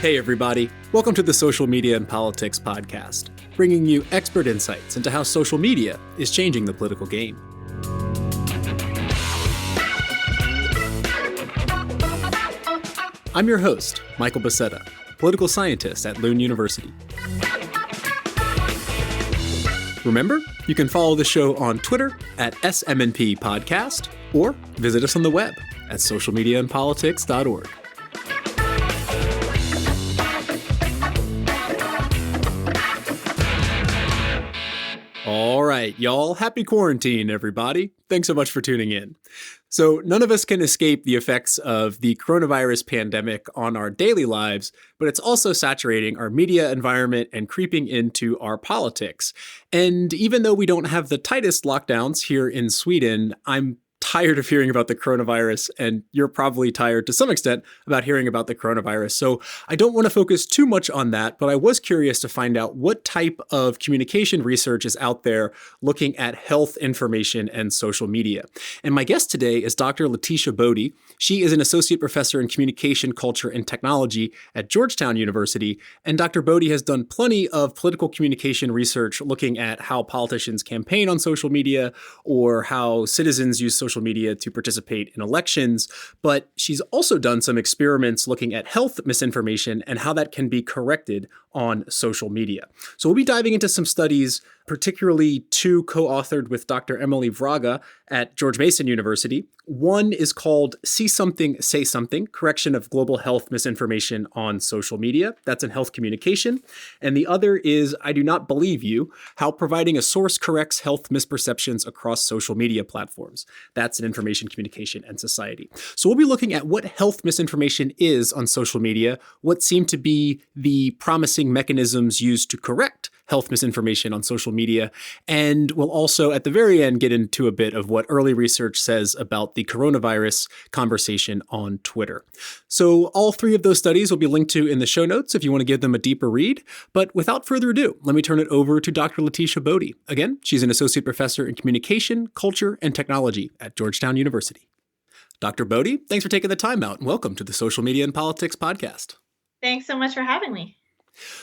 Hey everybody, welcome to the Social Media and Politics podcast, bringing you expert insights into how social media is changing the political game. I'm your host, Michael Bode, political scientist at Lund University. Remember, you can follow the show on Twitter at SMNP Podcast or visit us on the web at socialmediaandpolitics.org. All right, y'all. Happy quarantine, everybody. Thanks so much for tuning in. So none of us can escape the effects of the coronavirus pandemic on our daily lives, but it's also saturating our media environment and creeping into our politics. And even though we don't have the tightest lockdowns here in Sweden, I'm tired of hearing about the coronavirus, and you're probably tired to some extent about hearing about the coronavirus. So I don't want to focus too much on that, but I was curious to find out what type of communication research is out there looking at health information and social media. And my guest today is Dr. Leticia Bode. She is an associate professor in communication, culture, and technology at Georgetown University. And Dr. Bode has done plenty of political communication research looking at how politicians campaign on social media or how citizens use social media to participate in elections, but she's also done some experiments looking at health misinformation and how that can be corrected on social media. So we'll be diving into some studies, particularly two co-authored with Dr. Emily Vraga at George Mason University. One is called See Something, Say Something, Correction of Global Health Misinformation on Social Media. That's in health communication. And the other is I Do Not Believe You, How Providing a Source Corrects Health Misperceptions Across Social Media Platforms. That's in information communication and society. So we'll be looking at what health misinformation is on social media, what seem to be the promising mechanisms used to correct health misinformation on social media, and we'll also at the very end get into a bit of what early research says about the coronavirus conversation on Twitter. So all three of those studies will be linked to in the show notes if you want to give them a deeper read. But without further ado, let me turn it over to Dr. Leticia Bode. Again, she's an associate professor in communication, culture, and technology at Georgetown University. Dr. Bode, thanks for taking the time out and welcome to the Social Media and Politics podcast. Thanks so much for having me.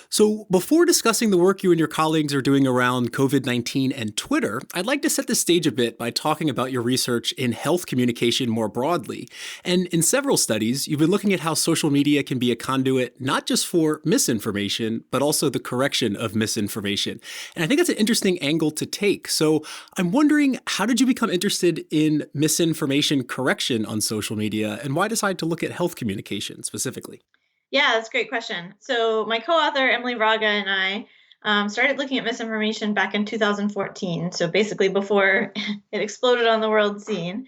So before discussing the work you and your colleagues are doing around COVID-19 and Twitter, I'd like to set the stage a bit by talking about your research in health communication more broadly. And in several studies, you've been looking at how social media can be a conduit not just for misinformation, but also the correction of misinformation. And I think that's an interesting angle to take. So I'm wondering, how did you become interested in misinformation correction on social media, and why decide to look at health communication specifically? Yeah, that's a great question. So my co-author, Emily Vraga, and I started looking at misinformation back in 2014. So basically before it exploded on the world scene.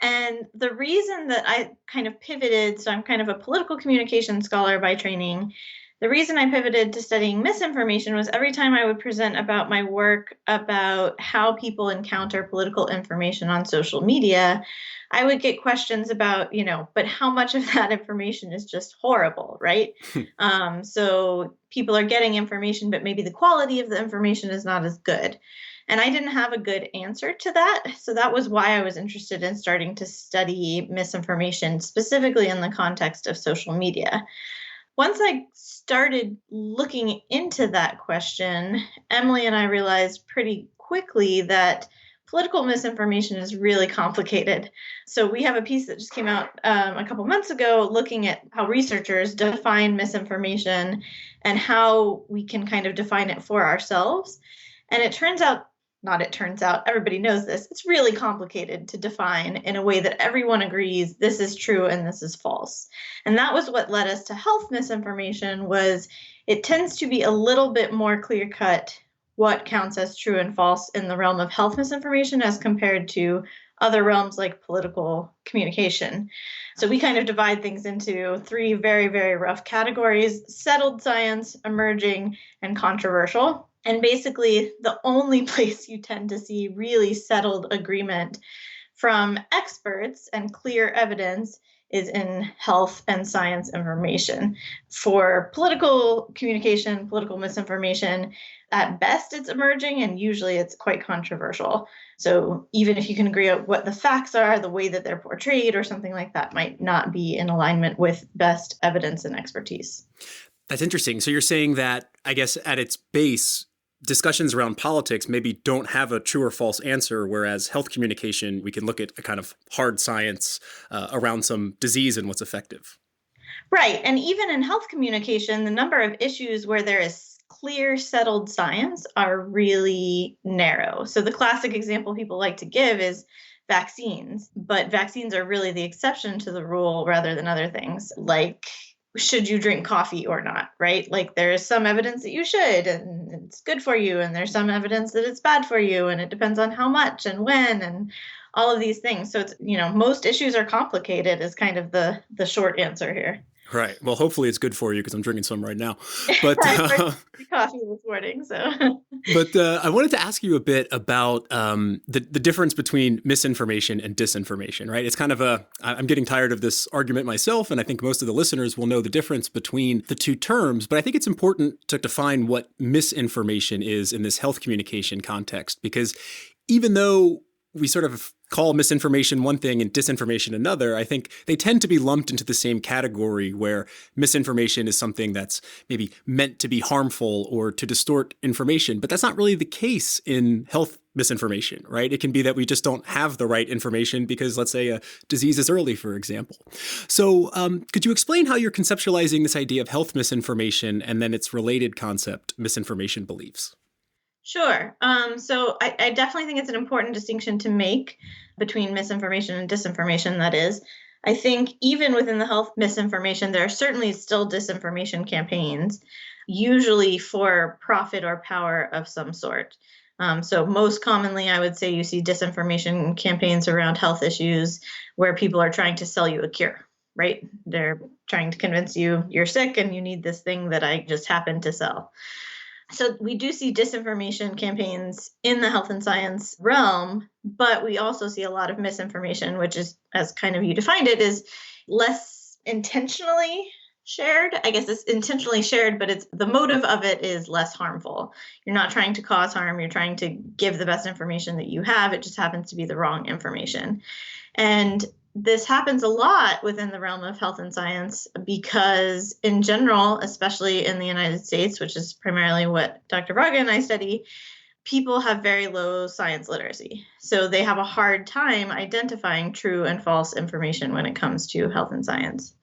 And the reason that I kind of pivoted, so I'm kind of a political communication scholar by training. The reason I pivoted to studying misinformation was every time I would present about my work about how people encounter political information on social media, I would get questions about, but how much of that information is just horrible, right? So people are getting information, but maybe the quality of the information is not as good. And I didn't have a good answer to that. So that was why I was interested in starting to study misinformation, specifically in the context of social media. Once I started looking into that question, Emily and I realized pretty quickly that political misinformation is really complicated. So we have a piece that just came out a couple months ago looking at how researchers define misinformation and how we can kind of define it for ourselves. And everybody knows this, it's really complicated to define in a way that everyone agrees this is true and this is false. And that was what led us to health misinformation. Was it tends to be a little bit more clear-cut what counts as true and false in the realm of health misinformation as compared to other realms like political communication. So we kind of divide things into three very, very rough categories: settled science, emerging, and controversial. And basically, the only place you tend to see really settled agreement from experts and clear evidence is in health and science information. For political communication, political misinformation, at best it's emerging, and usually it's quite controversial. So even if you can agree on what the facts are, the way that they're portrayed or something like that might not be in alignment with best evidence and expertise. That's interesting. So you're saying that, I guess, at its base, discussions around politics maybe don't have a true or false answer, whereas health communication, we can look at a kind of hard science around some disease and what's effective. Right. And even in health communication, the number of issues where there is clear, settled science are really narrow. So the classic example people like to give is vaccines, but vaccines are really the exception to the rule rather than other things, like should you drink coffee or not, right? Like there is some evidence that you should and it's good for you, and there's some evidence that it's bad for you, and it depends on how much and when and all of these things. So it's, most issues are complicated is kind of the short answer here. Right. Well, hopefully it's good for you because I'm drinking some right now. But Coffee this morning, so. But I wanted to ask you a bit about the difference between misinformation and disinformation, right? It's kind of I'm getting tired of this argument myself, and I think most of the listeners will know the difference between the two terms, but I think it's important to define what misinformation is in this health communication context, because even though we sort of call misinformation one thing and disinformation another, I think they tend to be lumped into the same category, where misinformation is something that's maybe meant to be harmful or to distort information. But that's not really the case in health misinformation, right? It can be that we just don't have the right information because, let's say, a disease is early, for example. So could you explain how you're conceptualizing this idea of health misinformation and then its related concept, misinformation beliefs? Sure. So I definitely think it's an important distinction to make between misinformation and disinformation. That is, I think even within the health misinformation, there are certainly still disinformation campaigns, usually for profit or power of some sort. So most commonly, I would say you see disinformation campaigns around health issues where people are trying to sell you a cure, right? They're trying to convince you you're sick and you need this thing that I just happen to sell. So we do see disinformation campaigns in the health and science realm, but we also see a lot of misinformation, which is, as kind of you defined it, is less intentionally shared. I guess it's intentionally shared, but it's the motive of it is less harmful. You're not trying to cause harm. You're trying to give the best information that you have. It just happens to be the wrong information. And this happens a lot within the realm of health and science because, in general, especially in the United States, which is primarily what Dr. Braga and I study, people have very low science literacy. So they have a hard time identifying true and false information when it comes to health and science.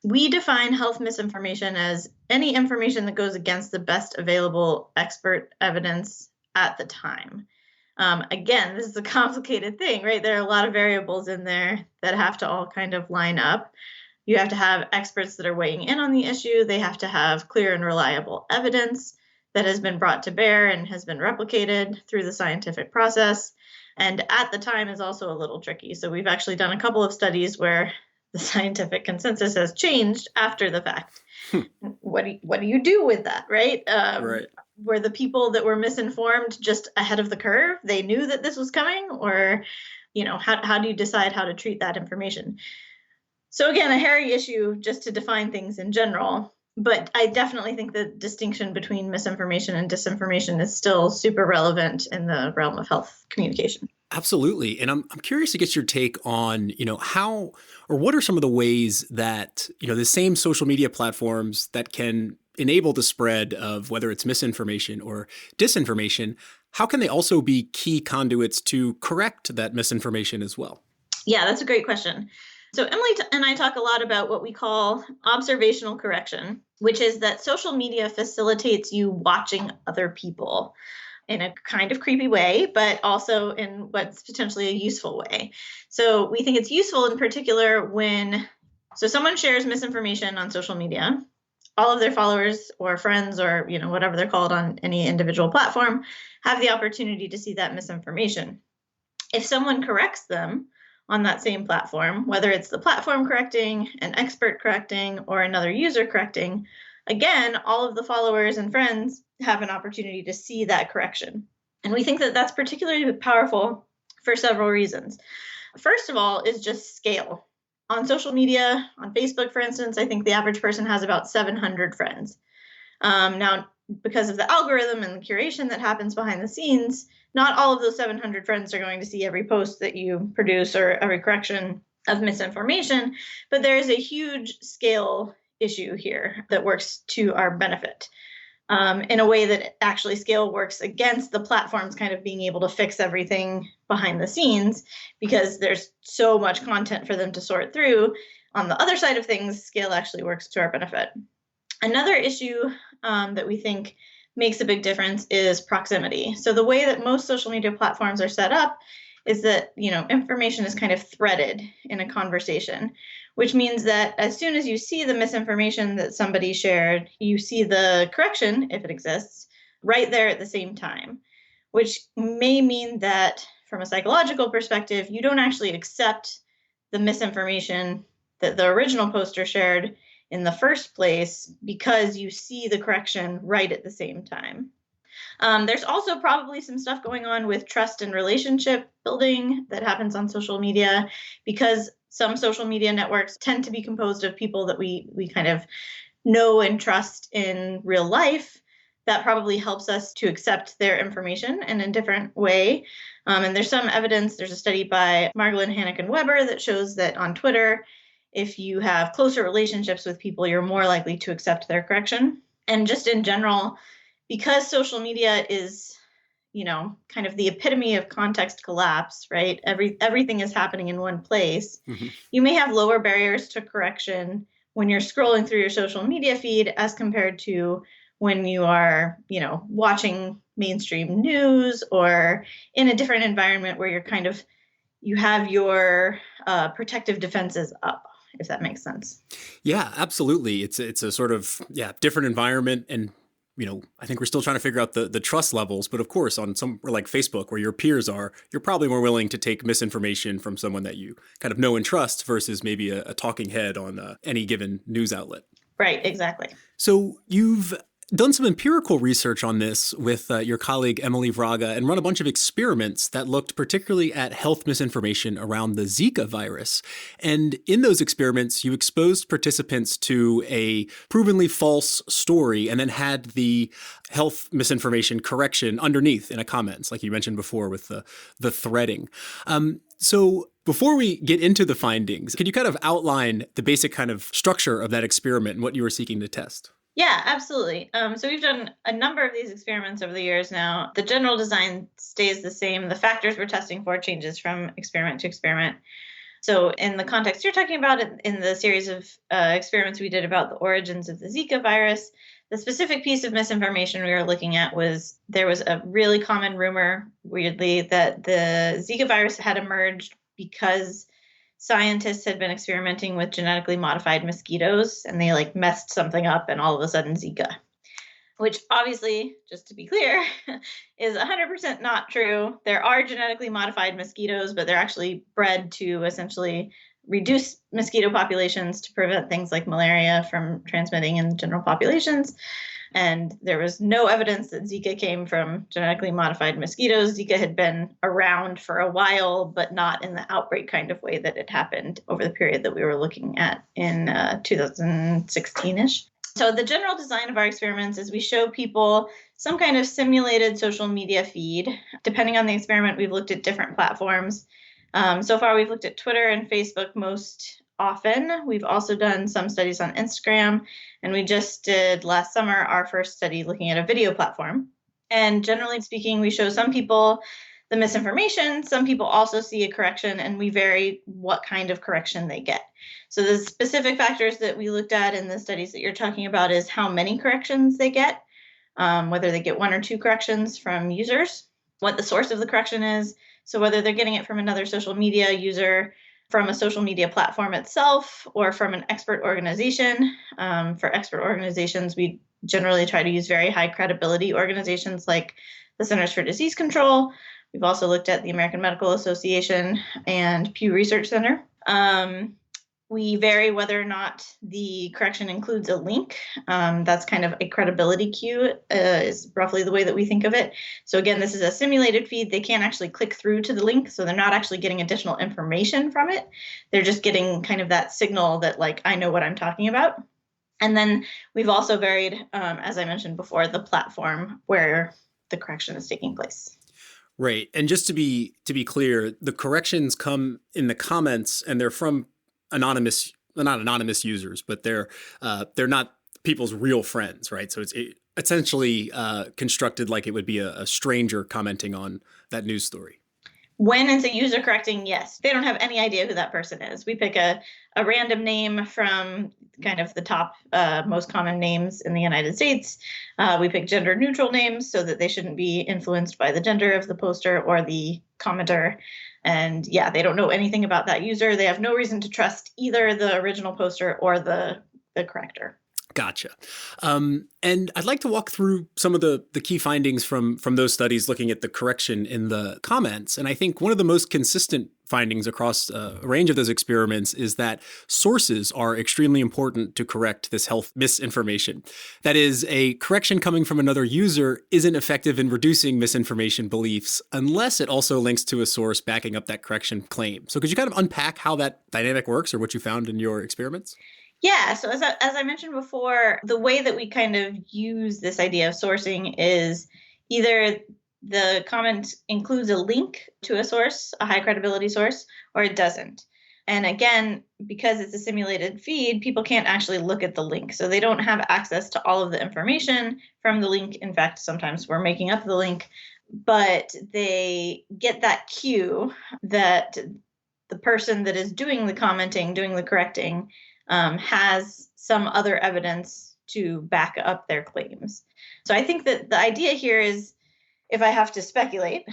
We define health misinformation as any information that goes against the best available expert evidence at the time. Again, this is a complicated thing, right? There are a lot of variables in there that have to all kind of line up. You have to have experts that are weighing in on the issue. They have to have clear and reliable evidence that has been brought to bear and has been replicated through the scientific process. And at the time is also a little tricky. So we've actually done a couple of studies where the scientific consensus has changed after the fact. What do you do with that, right? Right. Were the people that were misinformed just ahead of the curve? They knew that this was coming, or, how do you decide how to treat that information? So again, a hairy issue just to define things in general. But I definitely think the distinction between misinformation and disinformation is still super relevant in the realm of health communication. Absolutely. And I'm curious to get your take on, how or what are some of the ways that, the same social media platforms that can enable the spread of whether it's misinformation or disinformation, how can they also be key conduits to correct that misinformation as well? Yeah, that's a great question. So Emily and I talk a lot about what we call observational correction, which is that social media facilitates you watching other people in a kind of creepy way, but also in what's potentially a useful way. So we think it's useful in particular when someone shares misinformation on social media, all of their followers or friends or whatever they're called on any individual platform have the opportunity to see that misinformation. If someone corrects them on that same platform, whether it's the platform correcting, an expert correcting, or another user correcting, again, all of the followers and friends have an opportunity to see that correction. And we think that that's particularly powerful for several reasons. First of all is just scale. On social media, on Facebook, for instance, I think the average person has about 700 friends. Now, because of the algorithm and the curation that happens behind the scenes, not all of those 700 friends are going to see every post that you produce or every correction of misinformation, but there is a huge scale issue here that works to our benefit. In a way that actually scale works against the platforms kind of being able to fix everything behind the scenes because there's so much content for them to sort through. On the other side of things, scale actually works to our benefit. Another issue that we think makes a big difference is proximity. So the way that most social media platforms are set up is that, information is kind of threaded in a conversation, which means that as soon as you see the misinformation that somebody shared, you see the correction, if it exists, right there at the same time, which may mean that from a psychological perspective, you don't actually accept the misinformation that the original poster shared in the first place because you see the correction right at the same time. There's also probably some stuff going on with trust and relationship building that happens on social media because some social media networks tend to be composed of people that we kind of know and trust in real life. That probably helps us to accept their information in a different way. And there's some evidence, there's a study by Margolin, Hannock, and Weber that shows that on Twitter, if you have closer relationships with people, you're more likely to accept their correction. And just in general, because social media is, kind of the epitome of context collapse, right? Everything is happening in one place. Mm-hmm. You may have lower barriers to correction when you're scrolling through your social media feed as compared to when you are, watching mainstream news or in a different environment where you have your protective defenses up, if that makes sense. Yeah, absolutely. It's a sort of, different environment. And, I think we're still trying to figure out the trust levels. But of course, on somewhere like Facebook, where your peers are, you're probably more willing to take misinformation from someone that you kind of know and trust versus maybe a talking head on any given news outlet. Right, exactly. So you've done some empirical research on this with your colleague Emily Vraga and run a bunch of experiments that looked particularly at health misinformation around the Zika virus. And in those experiments, you exposed participants to a provenly false story and then had the health misinformation correction underneath in a comments, like you mentioned before with the threading. So before we get into the findings, can you kind of outline the basic kind of structure of that experiment and what you were seeking to test? Yeah, absolutely. So we've done a number of these experiments over the years now. The general design stays the same. The factors we're testing for changes from experiment to experiment. So in the context you're talking about, in the series of experiments we did about the origins of the Zika virus, the specific piece of misinformation we were looking at was there was a really common rumor, weirdly, that the Zika virus had emerged because scientists had been experimenting with genetically modified mosquitoes and they messed something up and all of a sudden Zika, which obviously, just to be clear, is 100% not true. There are genetically modified mosquitoes, but they're actually bred to essentially reduce mosquito populations to prevent things like malaria from transmitting in general populations. And there was no evidence that Zika came from genetically modified mosquitoes. Zika had been around for a while, but not in the outbreak kind of way that it happened over the period that we were looking at in 2016-ish. So the general design of our experiments is we show people some kind of simulated social media feed. Depending on the experiment, we've looked at different platforms. So far, we've looked at Twitter and Facebook most often. We've also done some studies on Instagram, and we just did last summer our first study looking at a video platform. And generally speaking, we show some people the misinformation, some people also see a correction, and we vary what kind of correction they get. So the specific factors that we looked at in the studies that you're talking about is how many corrections they get, whether they get one or two corrections from users, what the source of the correction is, so whether they're getting it from another social media user, from a social media platform itself, or from an expert organization. For expert organizations, we generally try to use very high credibility organizations like the Centers for Disease Control. We've also looked at the American Medical Association and Pew Research Center. We vary whether or not the correction includes a link. That's kind of a credibility cue, is roughly the way that we think of it. So again, this is a simulated feed. They can't actually click through to the link, so they're not actually getting additional information from it. They're just getting kind of that signal that, I know what I'm talking about. And then we've also varied, as I mentioned before, the platform where the correction is taking place. Right. And just to be clear, the corrections come in the comments and they're from anonymous, well, not anonymous users, but they're not people's real friends, right? So it's essentially constructed like it would be a stranger commenting on that news story. When it's a user correcting, yes, they don't have any idea who that person is. We pick a random name from kind of the top most common names in the United States. We pick gender neutral names so that they shouldn't be influenced by the gender of the poster or the commenter. And yeah, they don't know anything about that user. They have no reason to trust either the original poster or the corrector. Gotcha. And I'd like to walk through some of the key findings from those studies looking at the correction in the comments. And I think one of the most consistent findings across a range of those experiments is that sources are extremely important to correct this health misinformation. That is, a correction coming from another user isn't effective in reducing misinformation beliefs unless it also links to a source backing up that correction claim. So could you kind of unpack how that dynamic works or what you found in your experiments? Yeah, so as I mentioned before, the way that we kind of use this idea of sourcing is either the comment includes a link to a source, a high credibility source, or it doesn't. And again, because it's a simulated feed, people can't actually look at the link. So they don't have access to all of the information from the link. In fact, sometimes we're making up the link, but they get that cue that the person that is doing the commenting, doing the correcting, has some other evidence to back up their claims. So I think that the idea here is, if I have to speculate,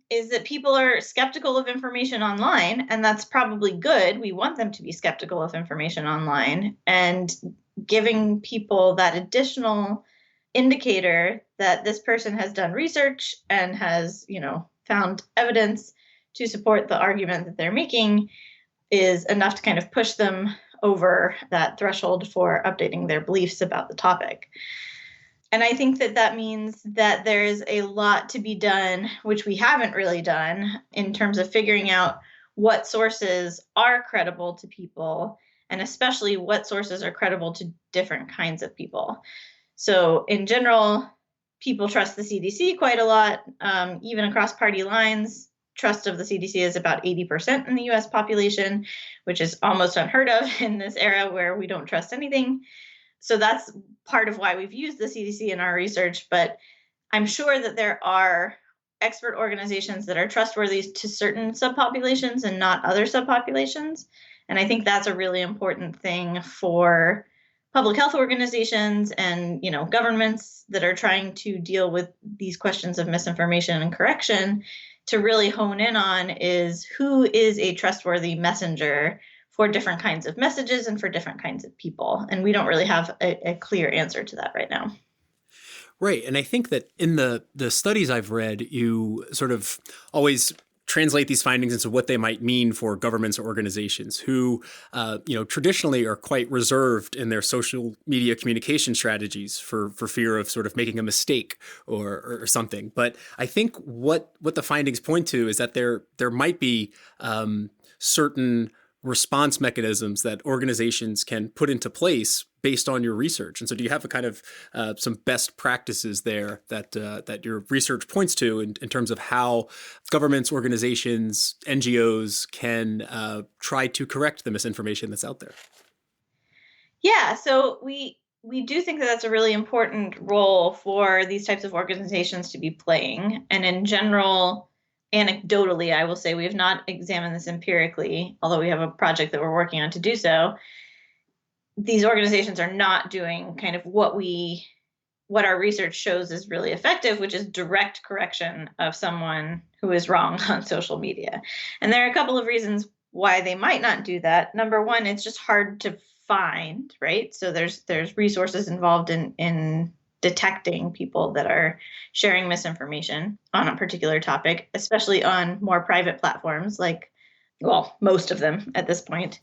is that people are skeptical of information online, and that's probably good. We want them to be skeptical of information online, and giving people that additional indicator that this person has done research and has, found evidence to support the argument that they're making is enough to kind of push them over that threshold for updating their beliefs about the topic. And I think that that means that there's a lot to be done, which we haven't really done, in terms of figuring out what sources are credible to people, and especially what sources are credible to different kinds of people. So in general, people trust the CDC quite a lot, even across party lines. Trust of the CDC is about 80% in the US population, which is almost unheard of in this era where we don't trust anything. So that's part of why we've used the CDC in our research. But I'm sure that there are expert organizations that are trustworthy to certain subpopulations and not other subpopulations. And I think that's a really important thing for public health organizations and, governments that are trying to deal with these questions of misinformation and correction, to really hone in on is who is a trustworthy messenger for different kinds of messages and for different kinds of people. And we don't really have a clear answer to that right now. Right. And I think that in the studies I've read, you sort of always translate these findings into what they might mean for governments or organizations who, traditionally are quite reserved in their social media communication strategies for fear of sort of making a mistake or something. But I think what the findings point to is that there might be certain response mechanisms that organizations can put into place based on your research. And so do you have a kind of some best practices there that your research points to in terms of how governments, organizations, NGOs can try to correct the misinformation that's out there? Yeah, so we do think that that's a really important role for these types of organizations to be playing. And in general, anecdotally, I will say we have not examined this empirically, although we have a project that we're working on to do so. These organizations are not doing kind of what our research shows is really effective, which is direct correction of someone who is wrong on social media. And there are a couple of reasons why they might not do that. Number one, it's just hard to find, right? So there's resources involved in detecting people that are sharing misinformation on a particular topic, especially on more private platforms like, well, most of them at this point.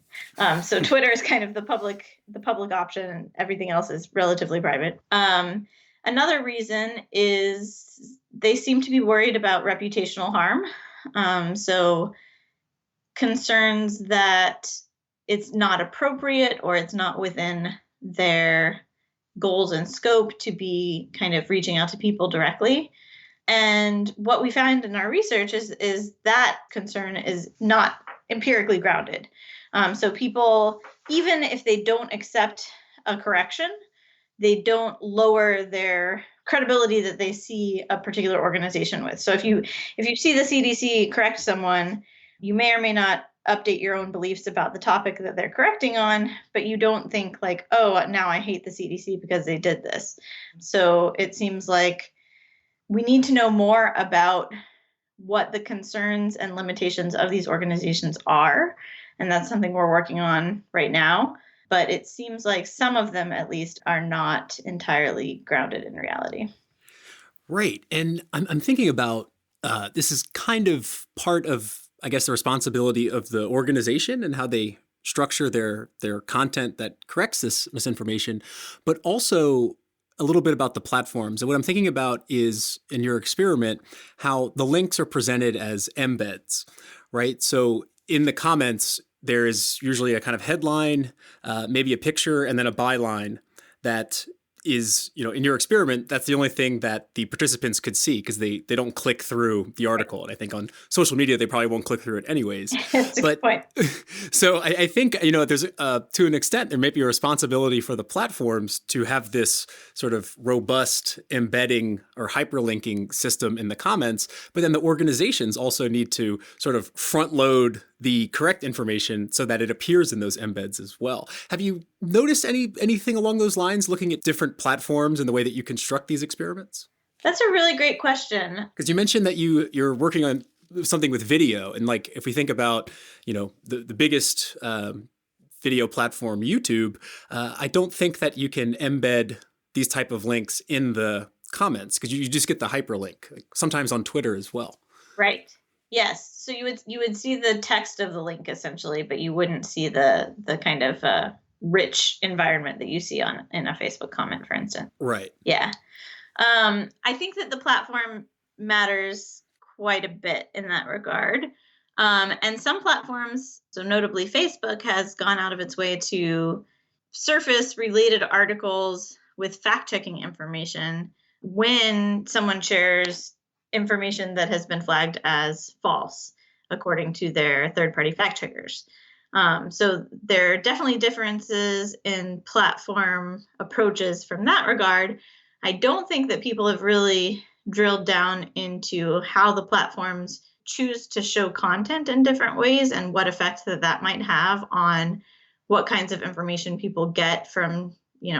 So Twitter is kind of the public option, and everything else is relatively private. Another reason is they seem to be worried about reputational harm. So concerns that it's not appropriate or it's not within their goals and scope to be kind of reaching out to people directly. And what we found in our research is that concern is not empirically grounded. So people, even if they don't accept a correction, they don't lower their credibility that they see a particular organization with. So if you see the CDC correct someone, you may or may not update your own beliefs about the topic that they're correcting on, but you don't think like, oh, now I hate the CDC because they did this. So it seems like we need to know more about what the concerns and limitations of these organizations are. And that's something we're working on right now. But it seems like some of them, at least, are not entirely grounded in reality. Right. And I'm thinking about this is kind of part of, I guess, the responsibility of the organization and how they structure their content that corrects this misinformation, but also a little bit about the platforms. And what I'm thinking about is, in your experiment, how the links are presented as embeds, right? So in the comments, there is usually a kind of headline, maybe a picture, and then a byline that is, in your experiment, that's the only thing that the participants could see because they don't click through the article. And I think on social media, they probably won't click through it anyways. That's a good point. So I think, there's to an extent, there may be a responsibility for the platforms to have this sort of robust embedding or hyperlinking system in the comments, but then the organizations also need to sort of front load the correct information so that it appears in those embeds as well. Have you noticed anything along those lines, looking at different platforms and the way that you construct these experiments? That's a really great question. Because you mentioned that you're working on something with video, and like if we think about the biggest video platform, YouTube, I don't think that you can embed these type of links in the comments because you just get the hyperlink, like sometimes on Twitter as well. Right. Yes. So you would see the text of the link essentially, but you wouldn't see the kind of rich environment that you see in a Facebook comment, for instance. Right. Yeah. I think that the platform matters quite a bit in that regard. And some platforms, so notably Facebook, has gone out of its way to surface related articles with fact-checking information when someone shares information that has been flagged as false, according to their third-party fact-checkers. So there are definitely differences in platform approaches from that regard. I don't think that people have really drilled down into how the platforms choose to show content in different ways and what effect that might have on what kinds of information people get from,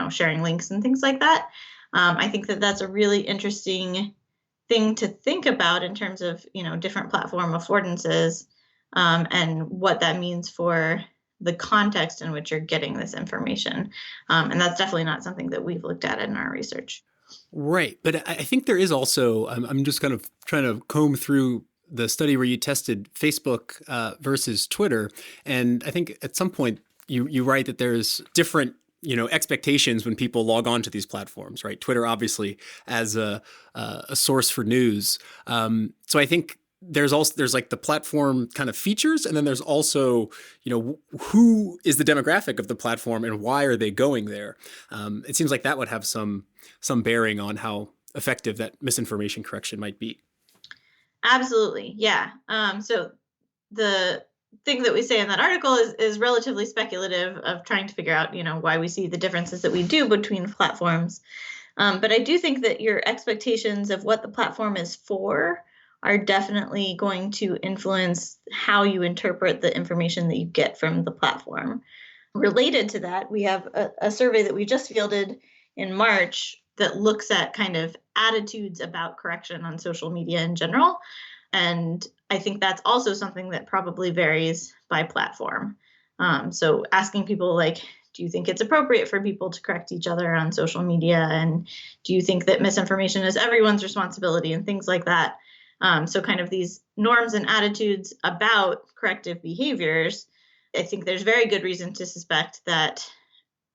sharing links and things like that. I think that that's a really interesting thing to think about in terms of, different platform affordances and what that means for the context in which you're getting this information. And that's definitely not something that we've looked at in our research. Right. But I think there is also, I'm just kind of trying to comb through the study where you tested Facebook versus Twitter. And I think at some point you write that there's different expectations when people log on to these platforms, right? Twitter, obviously, as a source for news. So I think there's like the platform kind of features, and then there's also, who is the demographic of the platform and why are they going there? It seems like that would have some bearing on how effective that misinformation correction might be. Absolutely. Yeah. So the thing that we say in that article is relatively speculative of trying to figure out, why we see the differences that we do between platforms. But I do think that your expectations of what the platform is for are definitely going to influence how you interpret the information that you get from the platform. Related to that, we have a survey that we just fielded in March that looks at kind of attitudes about correction on social media in general. And I think that's also something that probably varies by platform. So asking people like, do you think it's appropriate for people to correct each other on social media? And do you think that misinformation is everyone's responsibility and things like that? So kind of these norms and attitudes about corrective behaviors, I think there's very good reason to suspect that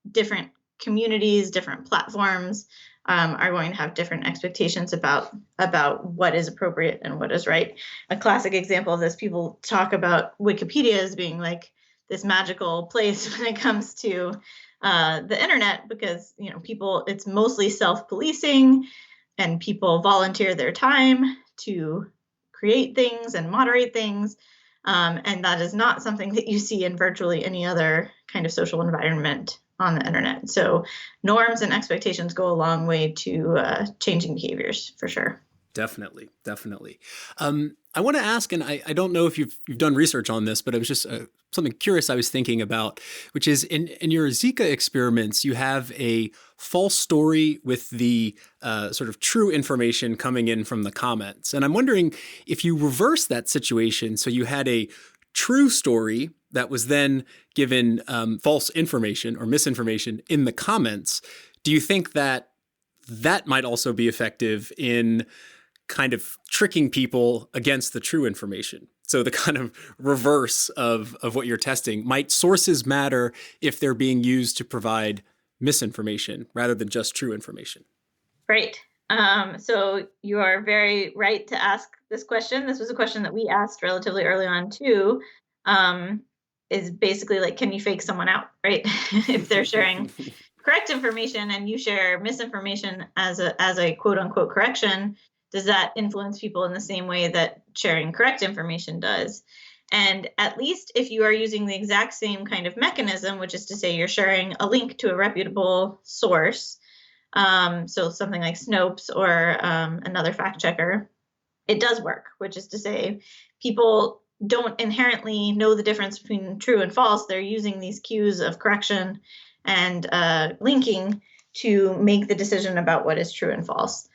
different communities, different platforms are going to have different expectations about what is appropriate and what is right. A classic example of this, people talk about Wikipedia as being like this magical place when it comes to the internet because people, it's mostly self-policing, and people volunteer their time to create things and moderate things. And that is not something that you see in virtually any other kind of social environment on the internet. So norms and expectations go a long way to changing behaviors, for sure. Definitely, definitely. I want to ask, and I don't know if you've done research on this, but it was just something curious I was thinking about, which is in your Zika experiments, you have a false story with the sort of true information coming in from the comments. And I'm wondering if you reverse that situation, so you had a true story that was then given false information or misinformation in the comments, do you think that that might also be effective in kind of tricking people against the true information? So the kind of reverse of what you're testing, might sources matter if they're being used to provide misinformation rather than just true information? Right. So you are very right to ask this question. This was a question that we asked relatively early on too. Is basically like, can you fake someone out, right? If they're sharing correct information and you share misinformation as a quote unquote correction, does that influence people in the same way that sharing correct information does? And at least if you are using the exact same kind of mechanism, which is to say you're sharing a link to a reputable source, so something like Snopes or another fact checker, it does work, which is to say people don't inherently know the difference between true and false. They're using these cues of correction and linking to make the decision about what is true and false.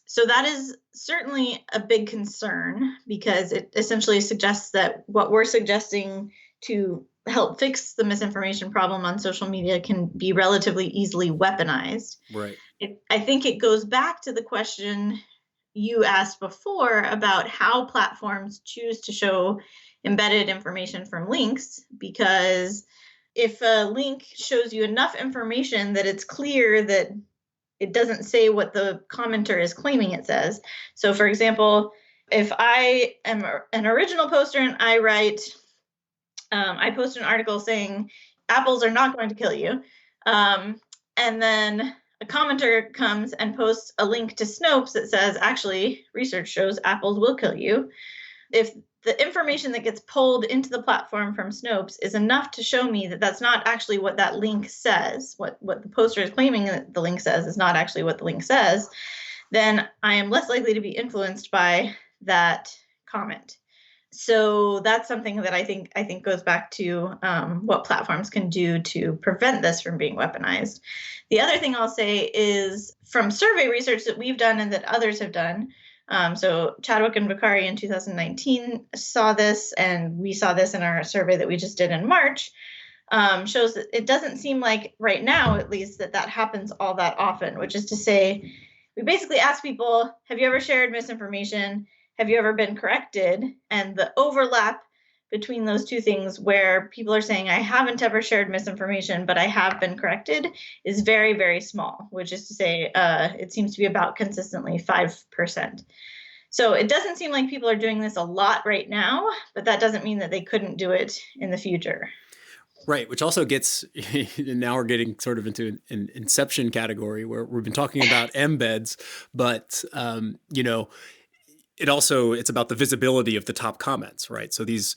So that is certainly a big concern, because it essentially suggests that what we're suggesting to help fix the misinformation problem on social media can be relatively easily weaponized. Right. I think it goes back to the question you asked before about how platforms choose to show embedded information from links, because if a link shows you enough information that it's clear that it doesn't say what the commenter is claiming it says. So for example, if I am an original poster and I write, I post an article saying apples are not going to kill you, and then a commenter comes and posts a link to Snopes that says, actually, research shows apples will kill you. If the information that gets pulled into the platform from Snopes is enough to show me that that's not actually what that link says, what the poster is claiming that the link says is not actually what the link says, then I am less likely to be influenced by that comment. So that's something that I think goes back to what platforms can do to prevent this from being weaponized. The other thing I'll say is, from survey research that we've done and that others have done, so Chadwick and Bakari in 2019 saw this, and we saw this in our survey that we just did in March, shows that it doesn't seem like right now, at least, that happens all that often, which is to say, we basically ask people, have you ever shared misinformation? Have you ever been corrected? And the overlap between those two things, where people are saying, I haven't ever shared misinformation, but I have been corrected, is very, very small, which is to say, it seems to be about consistently 5%. So it doesn't seem like people are doing this a lot right now, but that doesn't mean that they couldn't do it in the future. Right, which also gets, now we're getting sort of into an inception category where we've been talking about embeds, but, it's about the visibility of the top comments, right? So these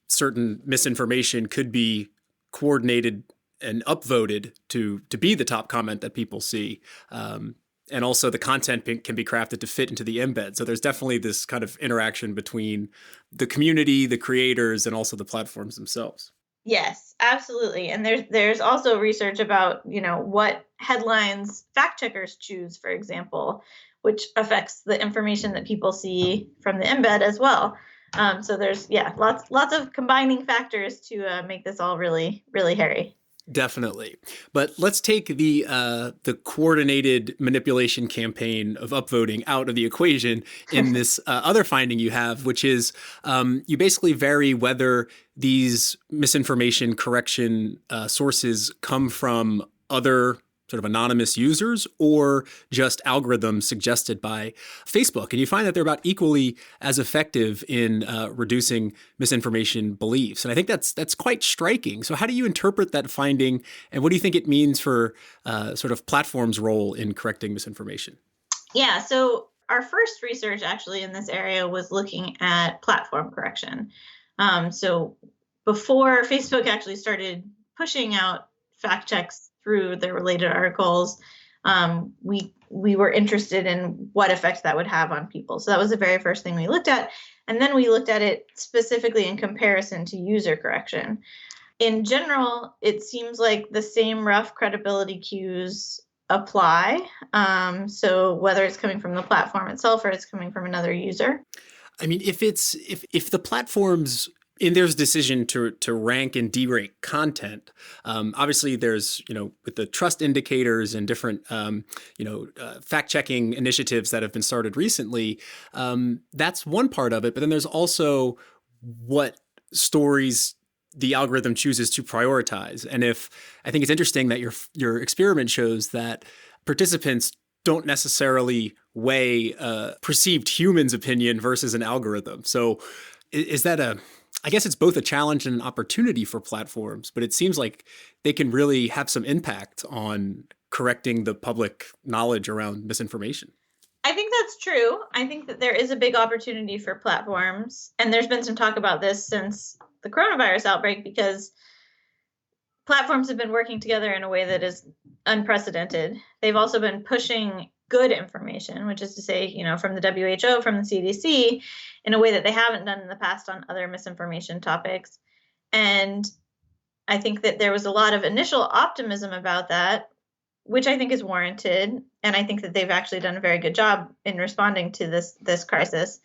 certain misinformation could be coordinated and upvoted to be the top comment that people see. And also the content can be crafted to fit into the embed. So there's definitely this kind of interaction between the community, the creators, and also the platforms themselves. Yes, absolutely. And there's also research about, what headlines fact checkers choose, for example, which affects the information that people see from the embed as well. So there's lots of combining factors to make this all really, really hairy. Definitely. But let's take the coordinated manipulation campaign of upvoting out of the equation in this other finding you have, which is you basically vary whether these misinformation correction sources come from other sort of anonymous users or just algorithms suggested by Facebook. And you find that they're about equally as effective in reducing misinformation beliefs. And I think that's quite striking. So how do you interpret that finding, and what do you think it means for sort of platforms' role in correcting misinformation? Yeah, so our first research actually in this area was looking at platform correction. So before Facebook actually started pushing out fact checks through the related articles, we were interested in what effect that would have on people. So that was the very first thing we looked at. And then we looked at it specifically in comparison to user correction. In general, it seems like the same rough credibility cues apply. So whether it's coming from the platform itself or it's coming from another user. I mean, if the platforms in their decision to rank and derank content, obviously there's with the trust indicators and different fact checking initiatives that have been started recently. That's one part of it, but then there's also what stories the algorithm chooses to prioritize. And if I think it's interesting that your experiment shows that participants don't necessarily weigh perceived human's opinion versus an algorithm. So is that I guess it's both a challenge and an opportunity for platforms, but it seems like they can really have some impact on correcting the public knowledge around misinformation. I think that's true. I think that there is a big opportunity for platforms. And there's been some talk about this since the coronavirus outbreak, because platforms have been working together in a way that is unprecedented. They've also been pushing good information, which is to say, from the WHO, from the CDC, in a way that they haven't done in the past on other misinformation topics. And I think that there was a lot of initial optimism about that, which I think is warranted. And I think that they've actually done a very good job in responding to this crisis.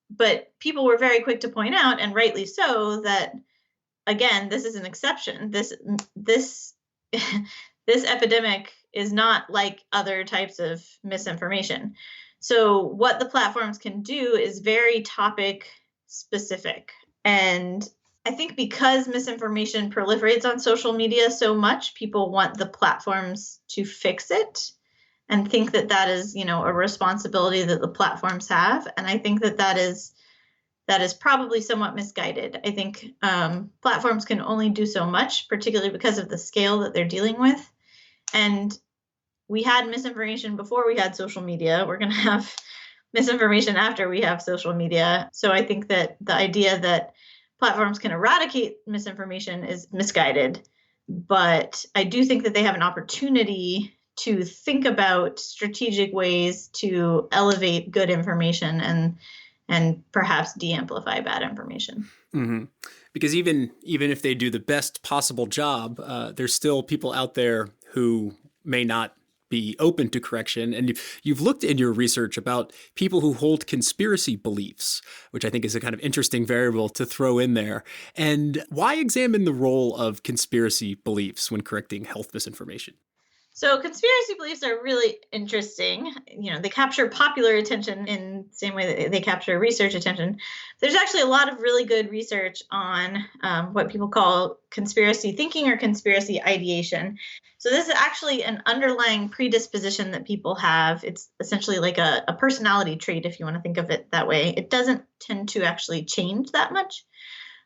But people were very quick to point out, and rightly so, that again, this is an exception. This epidemic is not like other types of misinformation. So what the platforms can do is very topic specific. And I think because misinformation proliferates on social media so much, people want the platforms to fix it and think that that is, a responsibility that the platforms have. And I think that is probably somewhat misguided. I think platforms can only do so much, particularly because of the scale that they're dealing with. And we had misinformation before we had social media. We're going to have misinformation after we have social media. So I think that the idea that platforms can eradicate misinformation is misguided. But I do think that they have an opportunity to think about strategic ways to elevate good information and perhaps de-amplify bad information. Mm-hmm. Because even if they do the best possible job, there's still people out there who may not be open to correction. And you've looked in your research about people who hold conspiracy beliefs, which I think is a kind of interesting variable to throw in there. And why examine the role of conspiracy beliefs when correcting health misinformation? So conspiracy beliefs are really interesting. They capture popular attention in the same way that they capture research attention. There's actually a lot of really good research on what people call conspiracy thinking or conspiracy ideation. So this is actually an underlying predisposition that people have. It's essentially like a personality trait, if you want to think of it that way. It doesn't tend to actually change that much.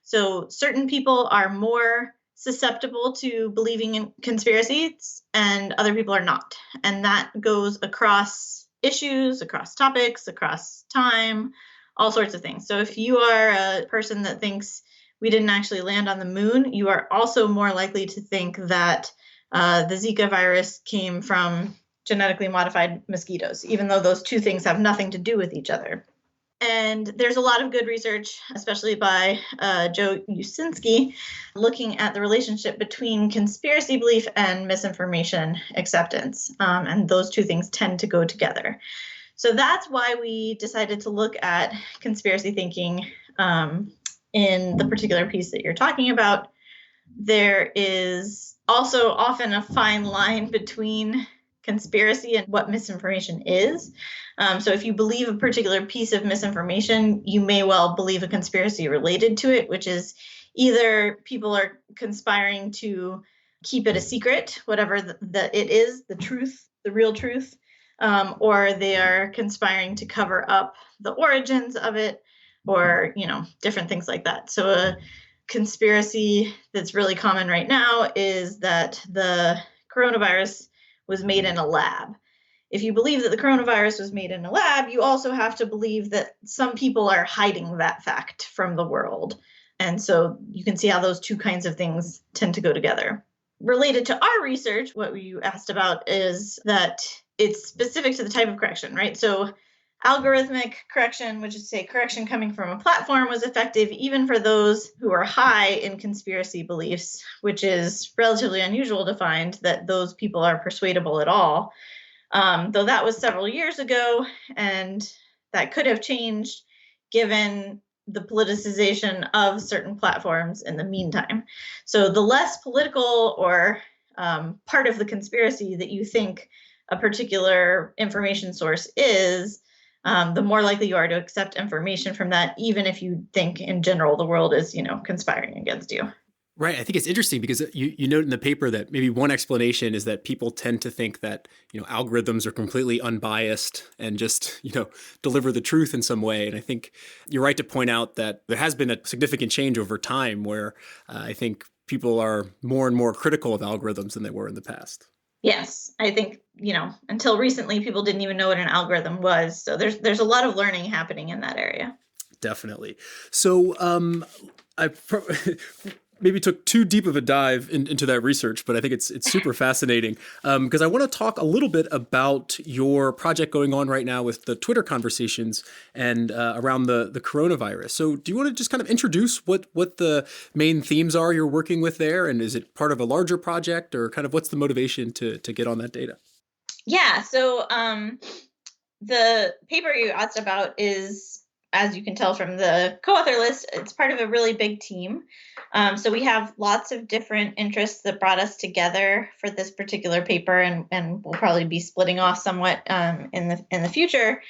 So certain people are more susceptible to believing in conspiracies and other people are not. And that goes across issues, across topics, across time, all sorts of things. So if you are a person that thinks we didn't actually land on the moon, you are also more likely to think that the Zika virus came from genetically modified mosquitoes, even though those two things have nothing to do with each other. And there's a lot of good research, especially by Joe Usinski, looking at the relationship between conspiracy belief and misinformation acceptance. And those two things tend to go together. So that's why we decided to look at conspiracy thinking in the particular piece that you're talking about. There is also often a fine line between conspiracy and what misinformation is. So if you believe a particular piece of misinformation, you may well believe a conspiracy related to it, which is either people are conspiring to keep it a secret, whatever it is, the truth, the real truth, or they are conspiring to cover up the origins of it, or, different things like that. So a conspiracy that's really common right now is that the coronavirus was made in a lab. If you believe that the coronavirus was made in a lab, you also have to believe that some people are hiding that fact from the world. And so you can see how those two kinds of things tend to go together. Related to our research, what you asked about is that it's specific to the type of correction, right? So algorithmic correction, which is to say correction coming from a platform, was effective even for those who are high in conspiracy beliefs, which is relatively unusual to find that those people are persuadable at all. Though that was several years ago, and that could have changed given the politicization of certain platforms in the meantime. So the less political or part of the conspiracy that you think a particular information source is, the more likely you are to accept information from that, even if you think in general the world is, conspiring against you. Right. I think it's interesting because you note in the paper that maybe one explanation is that people tend to think that, algorithms are completely unbiased and just, deliver the truth in some way. And I think you're right to point out that there has been a significant change over time where I think people are more and more critical of algorithms than they were in the past. Yes, I think, until recently, people didn't even know what an algorithm was. So there's a lot of learning happening in that area. Definitely. So I maybe took too deep of a dive into that research, but I think it's super fascinating because I want to talk a little bit about your project going on right now with the Twitter conversations and around the coronavirus. So do you want to just kind of introduce what the main themes are you're working with there? And is it part of a larger project, or kind of what's the motivation to get on that data? Yeah, so the paper you asked about is, as you can tell from the co-author list, it's part of a really big team. So we have lots of different interests that brought us together for this particular paper, and we'll probably be splitting off somewhat in the future.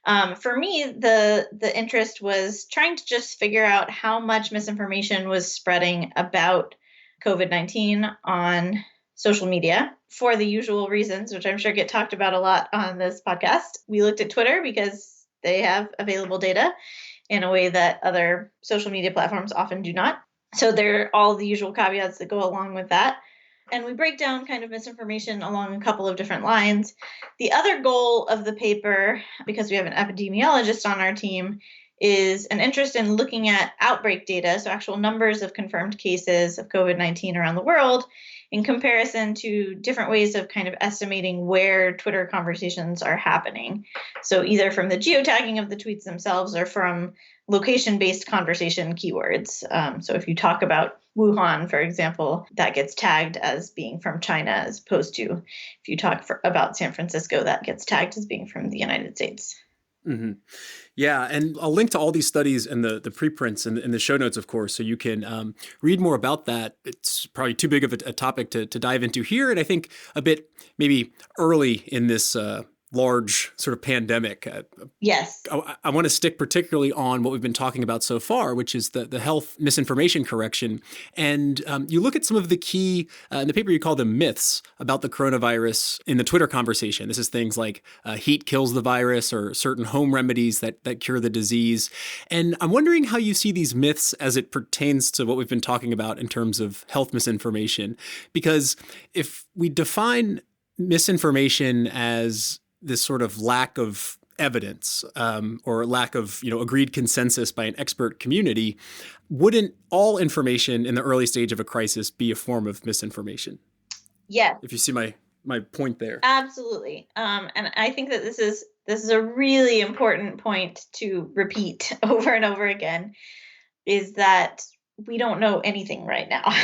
For me, the interest was trying to just figure out how much misinformation was spreading about COVID-19 on social media for the usual reasons, which I'm sure get talked about a lot on this podcast. We looked at Twitter because they have available data in a way that other social media platforms often do not. So there are all the usual caveats that go along with that. And we break down kind of misinformation along a couple of different lines. The other goal of the paper, because we have an epidemiologist on our team, is an interest in looking at outbreak data, so actual numbers of confirmed cases of COVID-19 around the world, in comparison to different ways of kind of estimating where Twitter conversations are happening. So either from the geotagging of the tweets themselves or from location-based conversation keywords. So if you talk about Wuhan, for example, that gets tagged as being from China, as opposed to if you talk about San Francisco, that gets tagged as being from the United States. Mm-hmm. Yeah, and I'll link to all these studies and the preprints in the show notes, of course, so you can read more about that. It's probably too big of a topic to dive into here, and I think a bit maybe early in this large sort of pandemic. Yes. I want to stick particularly on what we've been talking about so far, which is the health misinformation correction. And you look at some of the key, in the paper you call them myths about the coronavirus in the Twitter conversation. This is things like heat kills the virus, or certain home remedies that cure the disease. And I'm wondering how you see these myths as it pertains to what we've been talking about in terms of health misinformation. Because if we define misinformation as this sort of lack of evidence or lack of agreed consensus by an expert community, wouldn't all information in the early stage of a crisis be a form of misinformation? Yes. If you see my point there. Absolutely. And I think that this is a really important point to repeat over and over again, is that we don't know anything right now.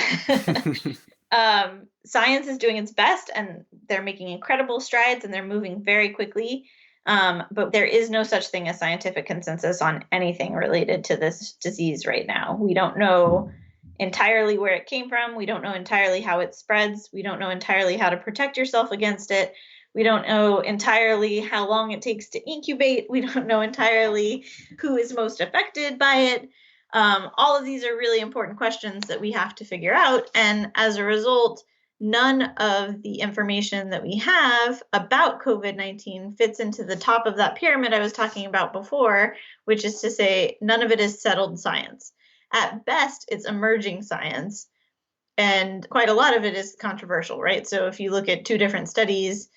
Science is doing its best, and they're making incredible strides, and they're moving very quickly. But there is no such thing as scientific consensus on anything related to this disease right now. We don't know entirely where it came from. We don't know entirely how it spreads. We don't know entirely how to protect yourself against it. We don't know entirely how long it takes to incubate. We don't know entirely who is most affected by it. All of these are really important questions that we have to figure out. And as a result, none of the information that we have about COVID-19 fits into the top of that pyramid I was talking about before, which is to say, none of it is settled science. At best, it's emerging science. And quite a lot of it is controversial, right? So if you look at two different studies,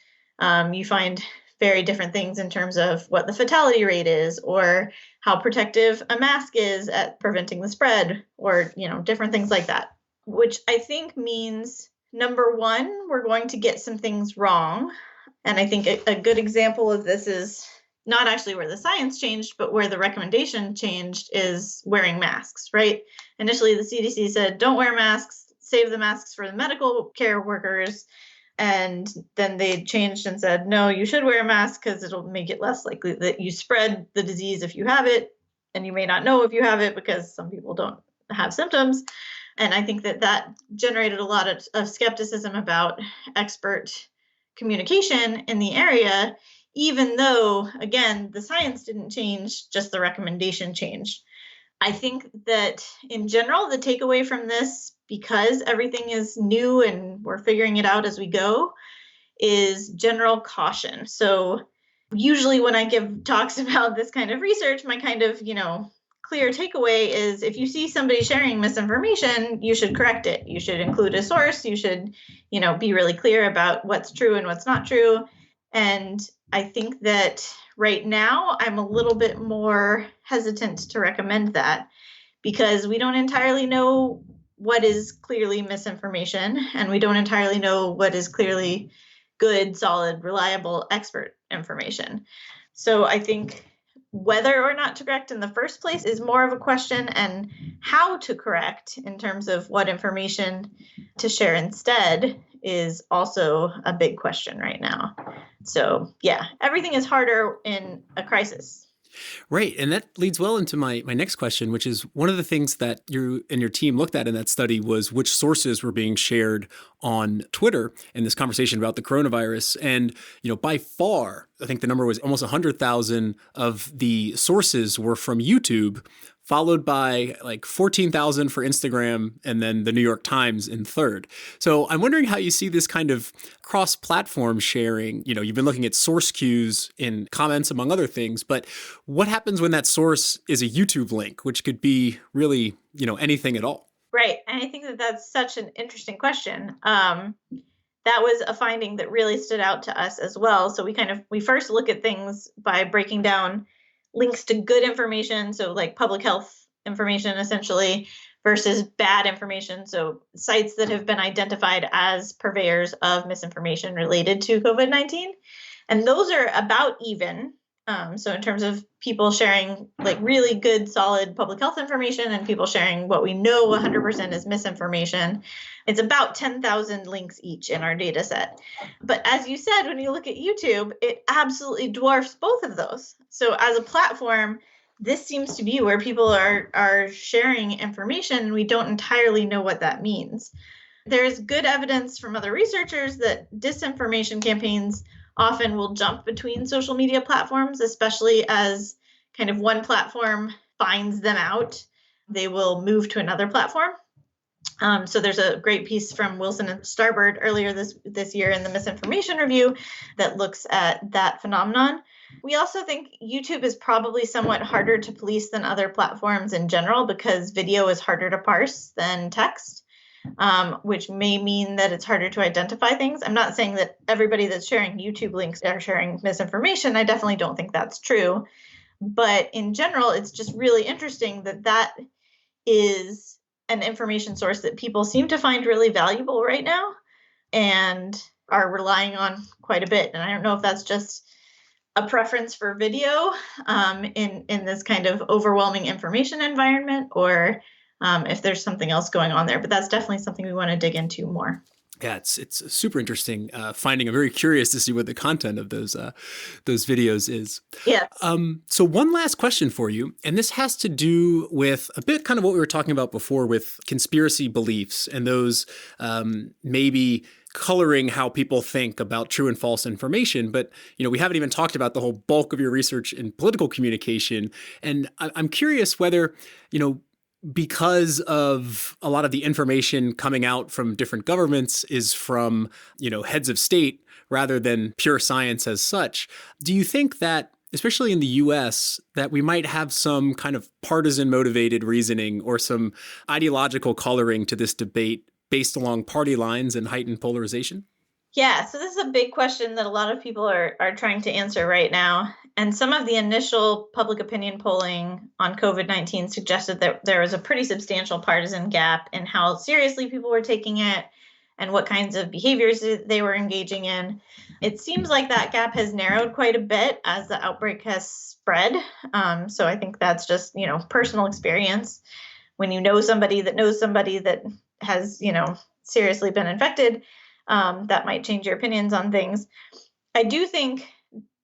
you find very different things in terms of what the fatality rate is, or how protective a mask is at preventing the spread, or different things like that. Which I think means, number one, we're going to get some things wrong. And I think a good example of this is not actually where the science changed, but where the recommendation changed is wearing masks, right? Initially, the CDC said, don't wear masks, save the masks for the medical care workers. And then they changed and said, no, you should wear a mask because it'll make it less likely that you spread the disease if you have it. And you may not know if you have it because some people don't have symptoms. And I think that generated a lot of skepticism about expert communication in the area, even though, again, the science didn't change, just the recommendation changed. I think that in general, the takeaway from this, because everything is new and we're figuring it out as we go, is general caution. So usually when I give talks about this kind of research, my kind of, clear takeaway is if you see somebody sharing misinformation, you should correct it. You should include a source. You should, be really clear about what's true and what's not true. And I think that right now I'm a little bit more hesitant to recommend that because we don't entirely know what is clearly misinformation, and we don't entirely know what is clearly good, solid, reliable expert information. So I think whether or not to correct in the first place is more of a question, and how to correct in terms of what information to share instead is also a big question right now. So yeah, everything is harder in a crisis. Right. And that leads well into my next question, which is one of the things that you and your team looked at in that study was which sources were being shared on Twitter in this conversation about the coronavirus. And, by far, I think the number was almost 100,000 of the sources were from YouTube, followed by like 14,000 for Instagram, and then the New York Times in third. So I'm wondering how you see this kind of cross-platform sharing. You've been looking at source cues in comments, among other things, but what happens when that source is a YouTube link, which could be really, anything at all? Right. And I think that that's such an interesting question. That was a finding that really stood out to us as well. So we first look at things by breaking down links to good information, so like public health information essentially, versus bad information, so sites that have been identified as purveyors of misinformation related to COVID-19. And those are about even. So in terms of people sharing like really good, solid public health information and people sharing what we know 100% is misinformation, it's about 10,000 links each in our data set. But as you said, when you look at YouTube, it absolutely dwarfs both of those. So as a platform, this seems to be where people are sharing information. We don't entirely know what that means. There's good evidence from other researchers that disinformation campaigns often will jump between social media platforms, especially as kind of one platform finds them out. They will move to another platform. So there's a great piece from Wilson and Starbird earlier this year in the Misinformation Review that looks at that phenomenon. We also think YouTube is probably somewhat harder to police than other platforms in general because video is harder to parse than text. Which may mean that it's harder to identify things. I'm not saying that everybody that's sharing YouTube links are sharing misinformation. I definitely don't think that's true. But in general, it's just really interesting that is an information source that people seem to find really valuable right now and are relying on quite a bit. And I don't know if that's just a preference for video in this kind of overwhelming information environment, or if there's something else going on there. But that's definitely something we want to dig into more. Yeah, it's super interesting finding. I'm very curious to see what the content of those videos is. Yeah. So one last question for you, and this has to do with a bit kind of what we were talking about before with conspiracy beliefs and those maybe coloring how people think about true and false information. But, we haven't even talked about the whole bulk of your research in political communication. And I'm curious whether, because of a lot of the information coming out from different governments is from, heads of state rather than pure science as such, do you think that, especially in the US, that we might have some kind of partisan motivated reasoning or some ideological coloring to this debate based along party lines and heightened polarization? Yeah, so this is a big question that a lot of people are trying to answer right now. And some of the initial public opinion polling on COVID-19 suggested that there was a pretty substantial partisan gap in how seriously people were taking it and what kinds of behaviors they were engaging in. It seems like that gap has narrowed quite a bit as the outbreak has spread. So I think that's just, personal experience. When you know somebody that knows somebody that has, seriously been infected, that might change your opinions on things. I do think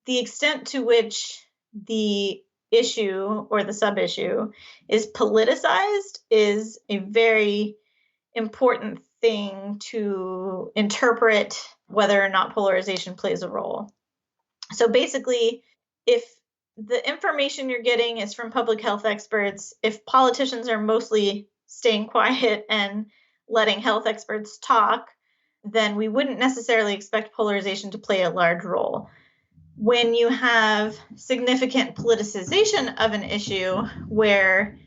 the extent to which the issue or the sub-issue is politicized is a very important thing to interpret whether or not polarization plays a role. So basically, if the information you're getting is from public health experts, if politicians are mostly staying quiet and letting health experts talk, then we wouldn't necessarily expect polarization to play a large role. When you have significant politicization of an issue where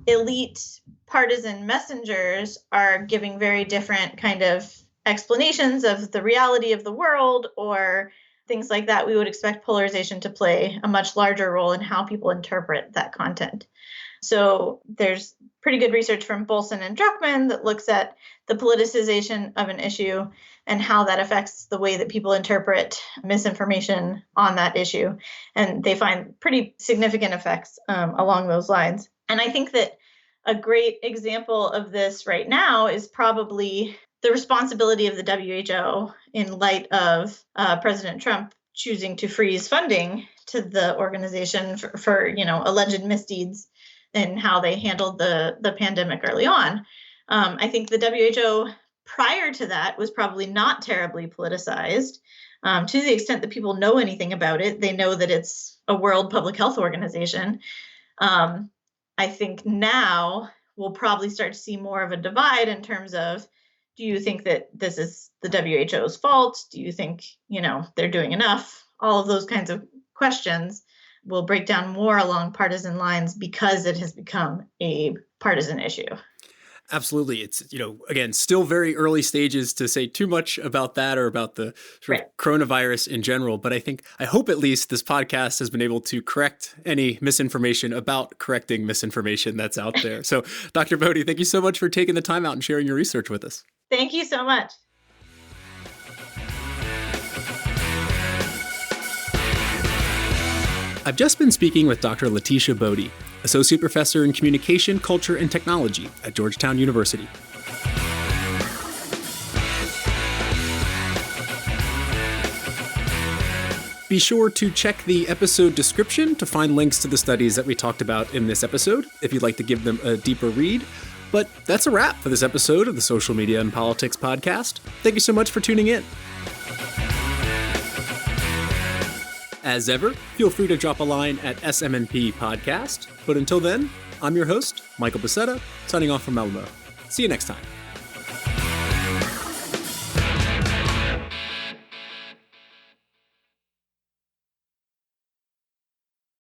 elite partisan messengers are giving very different kind of explanations of the reality of the world or things like that, we would expect polarization to play a much larger role in how people interpret that content. So there's pretty good research from Bolson and Druckmann that looks at the politicization of an issue and how that affects the way that people interpret misinformation on that issue. And they find pretty significant effects along those lines. And I think that a great example of this right now is probably the responsibility of the WHO in light of President Trump choosing to freeze funding to the organization for alleged misdeeds and how they handled the pandemic early on. I think the WHO prior to that was probably not terribly politicized. To the extent that people know anything about it, they know that it's a world public health organization. I think now we'll probably start to see more of a divide in terms of, do you think that this is the WHO's fault? Do you think, they're doing enough? All of those kinds of questions will break down more along partisan lines because it has become a partisan issue. Absolutely. It's, again, still very early stages to say too much about that or about the sort of coronavirus in general. But I hope at least this podcast has been able to correct any misinformation about correcting misinformation that's out there. So Dr. Bode, thank you so much for taking the time out and sharing your research with us. Thank you so much. I've just been speaking with Dr. Leticia Bode, Associate Professor in Communication, Culture, and Technology at Georgetown University. Be sure to check the episode description to find links to the studies that we talked about in this episode, if you'd like to give them a deeper read. But that's a wrap for this episode of the Social Media and Politics Podcast. Thank you so much for tuning in. As ever, feel free to drop a line at SMNP Podcast. But until then, I'm your host, Michael Becerra, signing off from Alamo. See you next time.